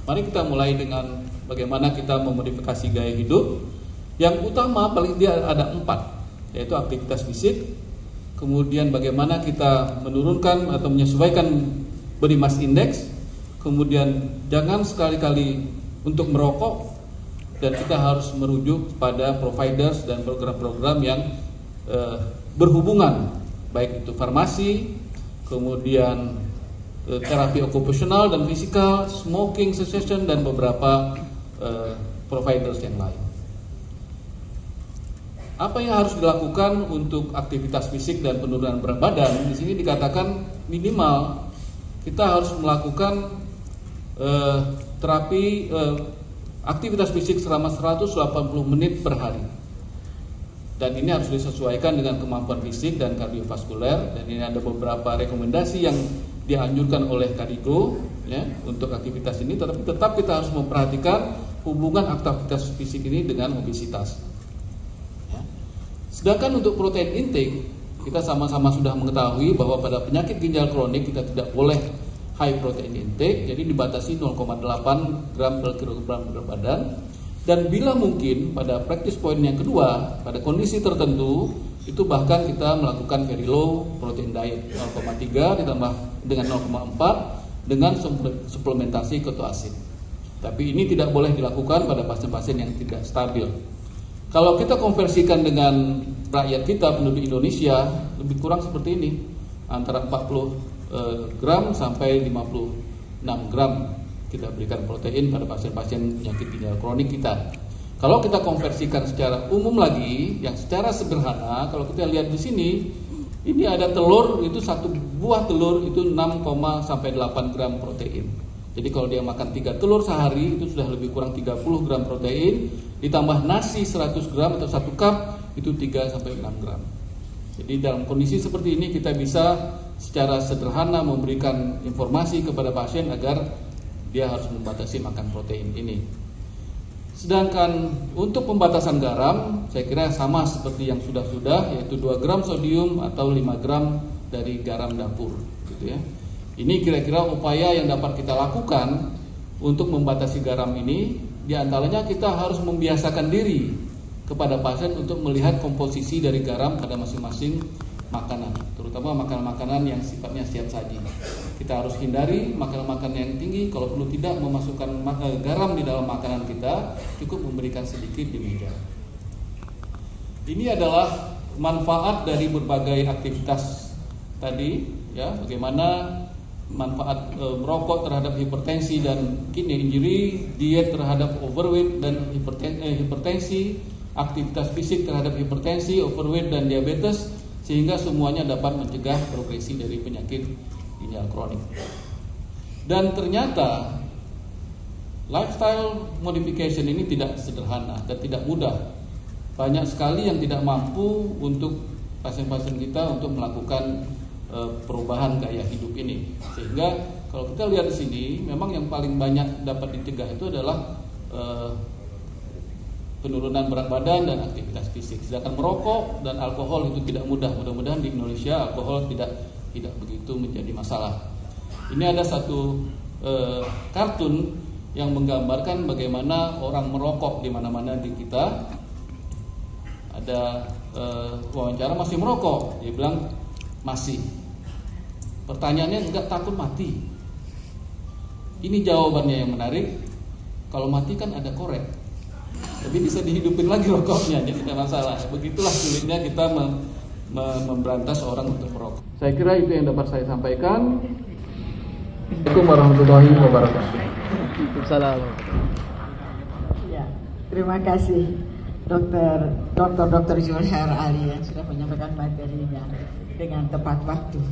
Mari kita mulai dengan bagaimana kita memodifikasi gaya hidup. Yang utama paling dia ada 4, yaitu aktivitas fisik, kemudian bagaimana kita menurunkan atau menyesuaikan body mass index, kemudian jangan sekali-kali untuk merokok, dan kita harus merujuk pada providers dan program-program yang berhubungan, baik itu farmasi, kemudian terapi okupasional dan fisikal, smoking cessation, dan beberapa providers yang lain. Apa yang harus dilakukan untuk aktivitas fisik dan penurunan berat badan? Di sini dikatakan minimal kita harus melakukan terapi aktivitas fisik selama 180 menit per hari. Dan ini harus disesuaikan dengan kemampuan fisik dan kardiovaskuler. Dan ini ada beberapa rekomendasi yang dianjurkan oleh Kadigo ya, untuk aktivitas ini, tetapi tetap kita harus memperhatikan hubungan aktivitas fisik ini dengan obesitas ya. Sedangkan untuk protein intake, kita sama-sama sudah mengetahui bahwa pada penyakit ginjal kronik kita tidak boleh high protein intake, jadi dibatasi 0,8 gram per kilogram berat badan. Dan bila mungkin pada practice point yang kedua, pada kondisi tertentu itu bahkan kita melakukan very low protein diet 0,3 ditambah dengan 0,4 dengan suplementasi ketoasid. Tapi ini tidak boleh dilakukan pada pasien-pasien yang tidak stabil. Kalau kita konversikan dengan rakyat kita, penduduk Indonesia, lebih kurang seperti ini, antara 40 gram sampai 56 gram kita berikan protein pada pasien-pasien penyakit ginjal kronik kita. Kalau kita konversikan secara umum lagi, yang secara sederhana, kalau kita lihat di sini, ini ada telur, itu satu buah telur itu 6, sampai 8 gram protein. Jadi kalau dia makan 3 telur sehari, itu sudah lebih kurang 30 gram protein, ditambah nasi 100 gram atau 1 cup, itu 3 sampai 6 gram. Jadi dalam kondisi seperti ini kita bisa secara sederhana memberikan informasi kepada pasien agar dia harus membatasi makan protein ini. Sedangkan untuk pembatasan garam, saya kira sama seperti yang sudah-sudah, yaitu 2 gram sodium atau 5 gram dari garam dapur, gitu ya. Ini kira-kira upaya yang dapat kita lakukan untuk membatasi garam ini. Di antaranya kita harus membiasakan diri kepada pasien untuk melihat komposisi dari garam pada masing-masing makanan, terutama makanan-makanan yang sifatnya siap saji. Kita harus hindari makanan-makanan yang tinggi. Kalau perlu tidak memasukkan garam di dalam makanan kita, cukup memberikan sedikit di meja. Ini adalah manfaat dari berbagai aktivitas tadi, ya, bagaimana manfaat merokok terhadap hipertensi dan kidney injury, diet terhadap overweight dan hipertensi, aktivitas fisik terhadap hipertensi, overweight dan diabetes, sehingga semuanya dapat mencegah progresi dari penyakit ginjal kronik. Dan ternyata lifestyle modification ini tidak sederhana dan tidak mudah. Banyak sekali yang tidak mampu untuk pasien-pasien kita untuk melakukan perubahan gaya hidup ini. Sehingga kalau kita lihat di sini, memang yang paling banyak dapat dicegah itu adalah penurunan berat badan dan aktivitas fisik. Sedangkan merokok dan alkohol itu tidak mudah. Mudah-mudahan di Indonesia alkohol tidak begitu menjadi masalah. Ini ada satu kartun yang menggambarkan bagaimana orang merokok di mana-mana di kita. Ada wawancara, masih merokok? Dia bilang masih. Pertanyaannya, enggak takut mati? Ini jawabannya yang menarik. Kalau mati kan ada korek, tapi bisa dihidupin lagi rokoknya, jadi tidak masalah. Begitulah sulitnya kita memberantas orang untuk merokok. Saya kira itu yang dapat saya sampaikan. Assalamualaikum warahmatullahi wabarakatuh. Waalaikumsalam. Ya, terima kasih Dr. Zulhar Ali yang sudah menyampaikan materinya dengan tepat waktu.